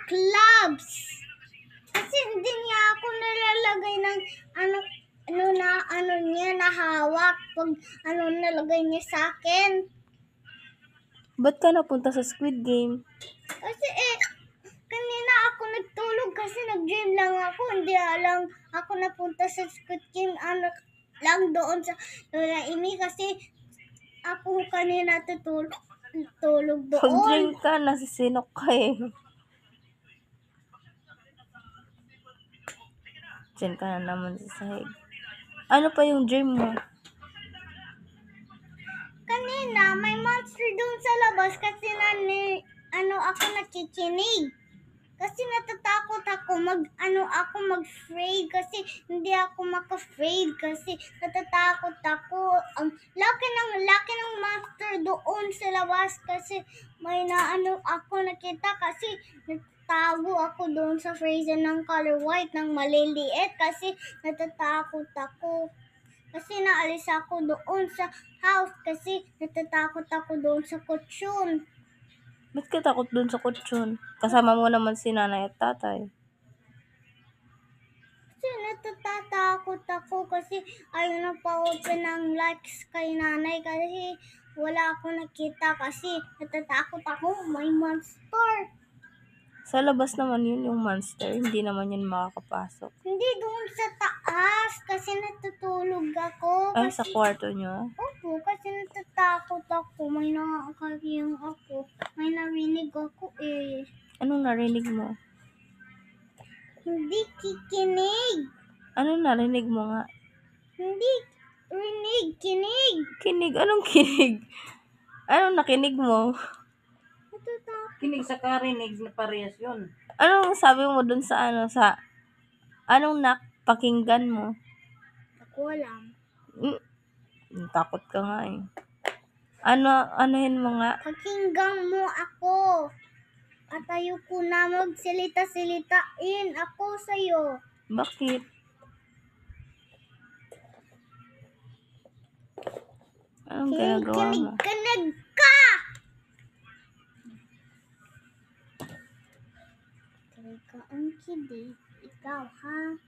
clubs. Kasi hindi niya ako nilalagay ng ano niya nahawak pag nalagay niya sa akin. Ba't ka napunta sa Squid Game? Kasi kanina ako nagtulog kasi nag-dream lang ako. Hindi alam ako napunta sa Squid Game lang doon sa Lola Amy kasi ako kanina tulog doon. Pag-dream ka, nasisinok ka eh. Diyan ka na naman sa sahig. Ano pa yung dream mo? Kanina may monster doon sa labas kasi ako nakikinig. Kasi natatakot ako mag-afraid kasi hindi ako maka-afraid kasi natatakot ako. Ang laki ng monster doon sa labas kasi may ako nakita kasi nagtago ako doon sa freezer ng color white ng maliliit kasi natatakot ako. Kasi naalis ako doon sa house kasi natatakot ako doon sa kutsyon. Ba't ka takot dun sa kutsyon? Kasama mo naman si nanay at tatay. Kasi natatakot ako kasi ayaw na pa-open ng lights kay nanay kasi wala akong nakita kasi natatakot ako may monster. Sa labas naman yun yung monster. Hindi naman yun makakapasok. Hindi doon sa taas kasi natutulog ako. Ay, sa kwarto nyo? Opo, kasi natatakot ako. May nakakayang ako. May narinig ako eh. Anong narinig mo? Hindi kikinig. Anong narinig mo nga? Hindi rinig, kinig. Kinig? Anong kinig? Anong nakinig mo? Natatakot. Kinig sa karinig na parehas yun. Anong sabi mo dun sa anong napakinggan mo? Ako alam. Takot ka nga eh. Anuhin mo nga? Pakinggan mo ako. At ayoko na magsilita-silitain ako sa'yo. Bakit? Anong ginagawa mo? Kinig ka! Teka, ang kinig. Ikaw, ha?